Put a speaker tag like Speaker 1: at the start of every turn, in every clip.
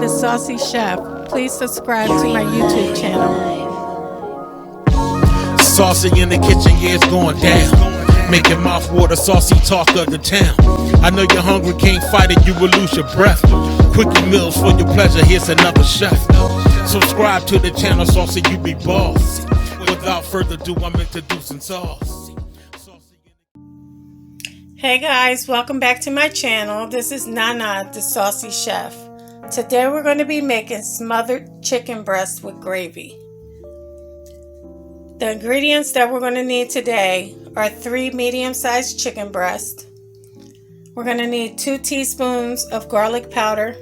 Speaker 1: the Saucy Chef. Please subscribe to my YouTube channel.
Speaker 2: Saucy in the kitchen, yeah, it's going down. Making mouth water, saucy talk of the town. I know you're hungry, can't fight it, you will lose your breath. Quickie meals for your pleasure, here's another chef. Subscribe to the channel, Saucy, you be boss. Without further ado, I'm introducing Sauce.
Speaker 1: Hey guys, welcome back to my channel. This is Nana, the Saucy Chef. Today we're going to be making smothered chicken breast with gravy. The ingredients that we're going to need today are 3 medium-sized chicken breasts. We're going to need 2 teaspoons of garlic powder,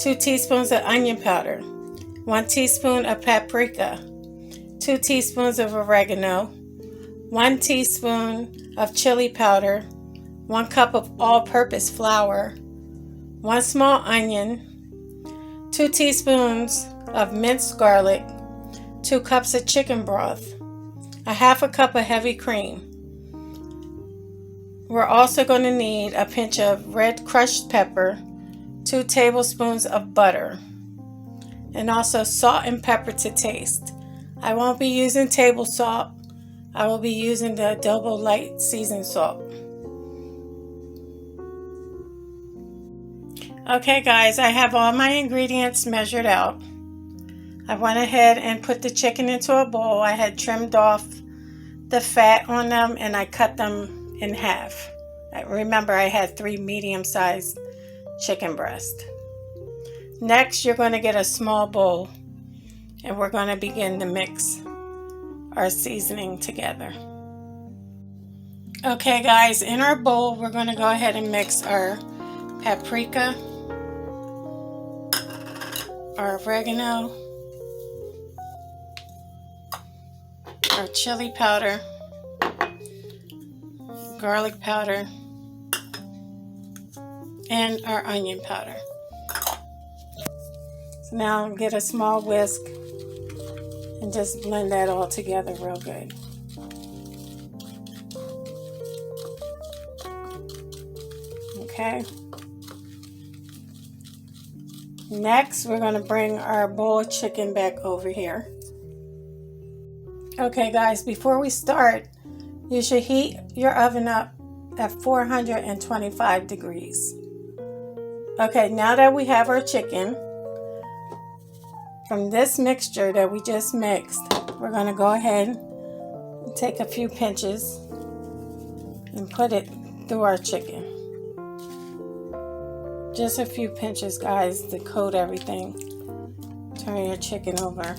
Speaker 1: 2 teaspoons of onion powder, 1 teaspoon of paprika, 2 teaspoons of oregano, 1 teaspoon of chili powder, 1 cup of all-purpose flour, 1 small onion, 2 teaspoons of minced garlic, 2 cups of chicken broth, a half a cup of heavy cream. We're also going to need a pinch of red crushed pepper, 2 tablespoons of butter, and also salt and pepper to taste. I won't be using table salt. I will be using the adobo light seasoned salt. Okay guys, I have all my ingredients measured out. I went ahead and put the chicken into a bowl. I had trimmed off the fat on them and I cut them in half. Remember, I had 3 medium-sized chicken breasts. Next, you're going to get a small bowl and we're going to begin to mix our seasoning together. Okay guys, in our bowl, we're going to go ahead and mix our paprika, our oregano, our chili powder, garlic powder, and our onion powder. So now get a small whisk and just blend that all together real good. Okay. Next, we're going to bring our bowl of chicken back over here. Okay guys, before we start, you should heat your oven up at 425 degrees. Okay, now that we have our chicken, from this mixture that we just mixed, we're going to go ahead and take a few pinches and put it through our chicken. Just a few pinches, guys, to coat everything. Turn your chicken over.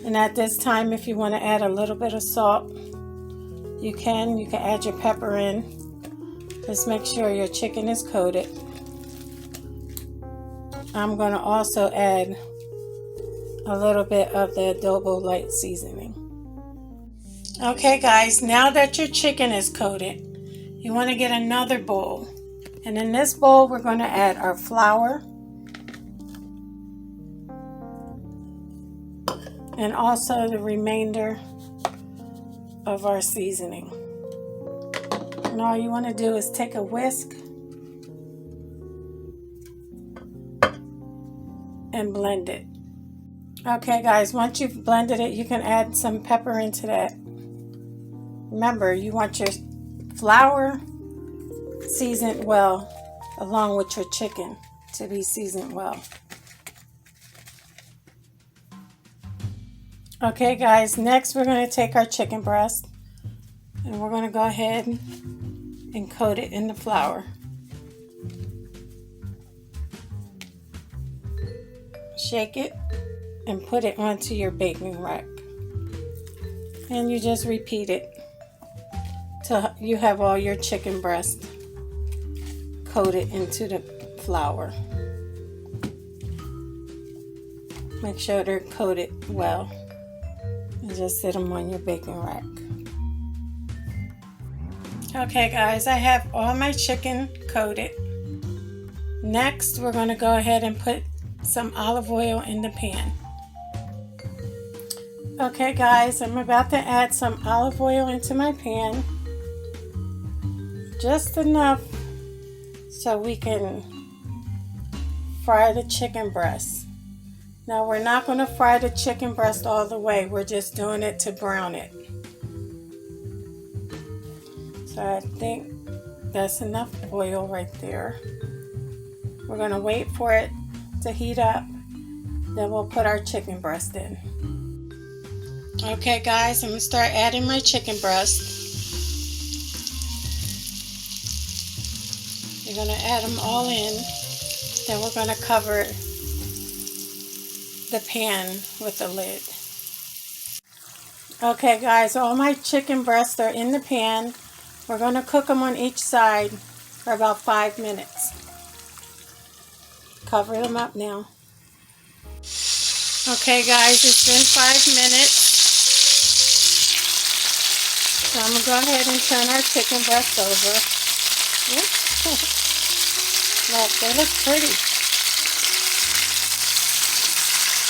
Speaker 1: And at this time, if you want to add a little bit of salt, you can add your pepper in. Just make sure your chicken is coated. I'm going to also add a little bit of the adobo light seasoning. Okay guys, now that your chicken is coated, you want to get another bowl. And in this bowl, we're going to add our flour and also the remainder of our seasoning. And all you want to do is take a whisk and blend it. Okay guys, once you've blended it, you can add some pepper into that. Remember, you want your flour seasoned well along with your chicken to be seasoned well. Okay guys, next we're going to take our chicken breast and we're going to go ahead and coat it in the flour. Shake it and put it onto your baking rack. And you just repeat it till you have all your chicken breast coated into the flour. Make sure they're coated well. And just sit them on your baking rack. Okay guys, I have all my chicken coated. Next, we're going to go ahead and put some olive oil in the pan. Okay guys, I'm about to add some olive oil into my pan. Just enough so we can fry the chicken breast. Now we're not going to fry the chicken breast all the way. We're just doing it to brown it. So I think that's enough oil right there. We're going to wait for it to heat up. Then we'll put our chicken breast in. Okay guys, I'm going to start adding my chicken breast. You're going to add them all in. Then we're going to cover the pan with the lid. Okay guys, all my chicken breasts are in the pan. We're going to cook them on each side for about 5 minutes. Cover them up now. Okay guys, it's been 5 minutes. So I'm going to go ahead and turn our chicken breast over. Look, they look pretty.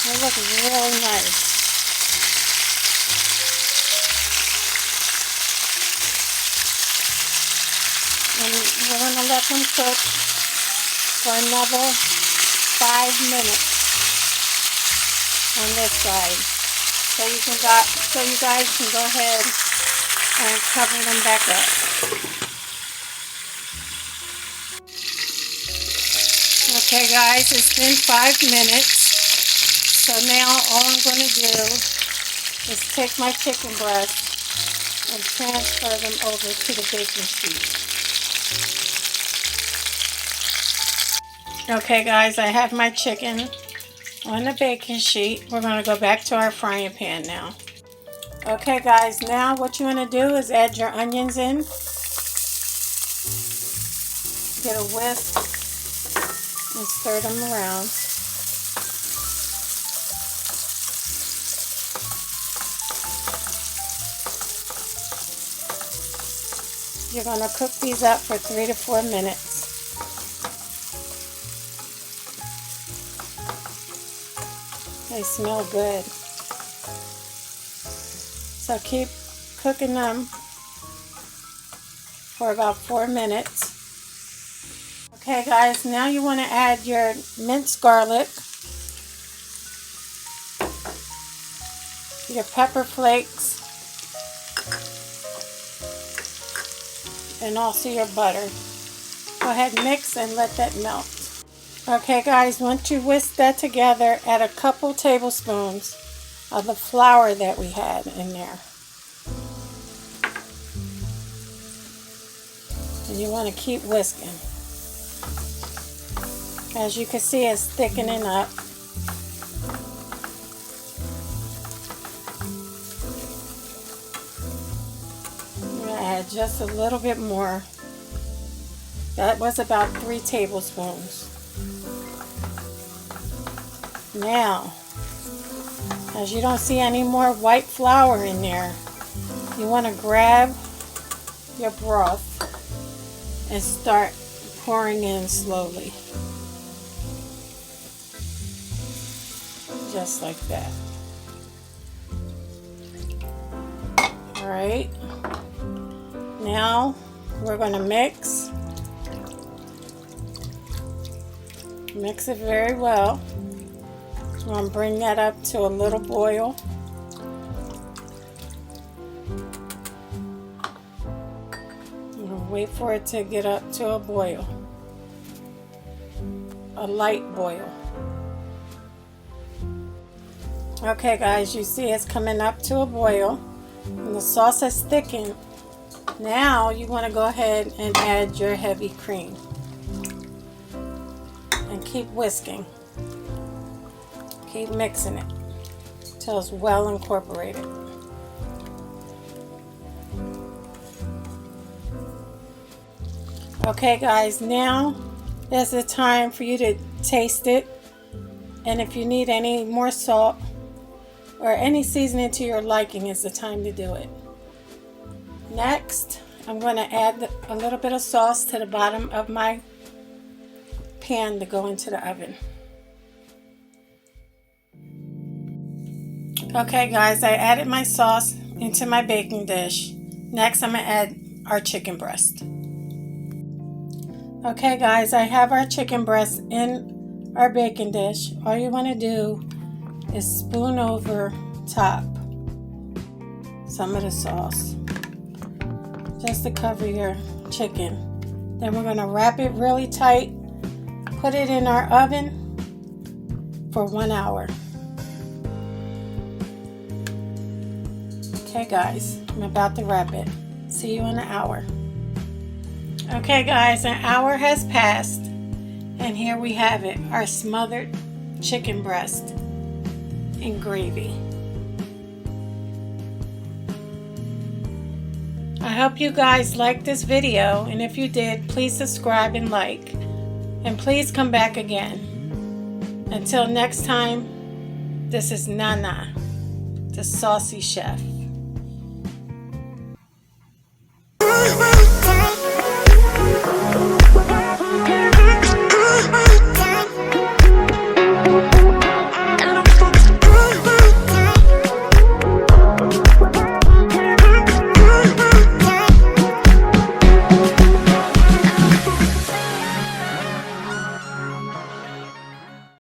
Speaker 1: They look really nice. And we're going to let them cook for another 5 minutes on this side. So you guys can go ahead and cover them back up. Okay guys, it's been 5 minutes. So now all I'm going to do is take my chicken breast and transfer them over to the baking sheet. Okay guys, I have my chicken on the baking sheet. We're going to go back to our frying pan now. Okay guys, now what you want to do is add your onions in. Get a whisk and stir them around. You're going to cook these up for 3 to 4 minutes. They smell good. So keep cooking them for about 4 minutes. Okay guys, now you want to add your minced garlic, your pepper flakes, and also your butter. Go ahead and mix and let that melt. Okay guys, once you whisk that together, add a couple tablespoons of the flour that we had in there. And you want to keep whisking. As you can see, it's thickening up. I'm going to add just a little bit more. That was about 3 tablespoons. Now, as you don't see any more white flour in there, you want to grab your broth and start pouring in slowly. Just like that. Alright. Now we're going to mix. Mix it very well. I'm going to bring that up to a little boil. I'm going to wait for it to get up to a boil. A light boil. Okay guys, you see it's coming up to a boil and the sauce has thickened. Now you want to go ahead and add your heavy cream and keep whisking. Keep mixing it until it's well incorporated. Okay guys, now is the time for you to taste it, and if you need any more salt or any seasoning to your liking, is the time to do it. Next, I'm going to add a little bit of sauce to the bottom of my pan to go into the oven. Okay guys, I added my sauce into my baking dish. Next, I'm going to add our chicken breast. Okay guys, I have our chicken breast in our baking dish, all you want to do is spoon over top some of the sauce just to cover your chicken. Then we're going to wrap it really tight, put it in our oven for 1 hour. Okay guys, I'm about to wrap it. See you in an hour. Okay guys, an hour has passed and here we have it, our smothered chicken breast in gravy. I hope you guys liked this video, and if you did, please subscribe and like, and please come back again. Until next time, this is Nana, the Saucy Chef.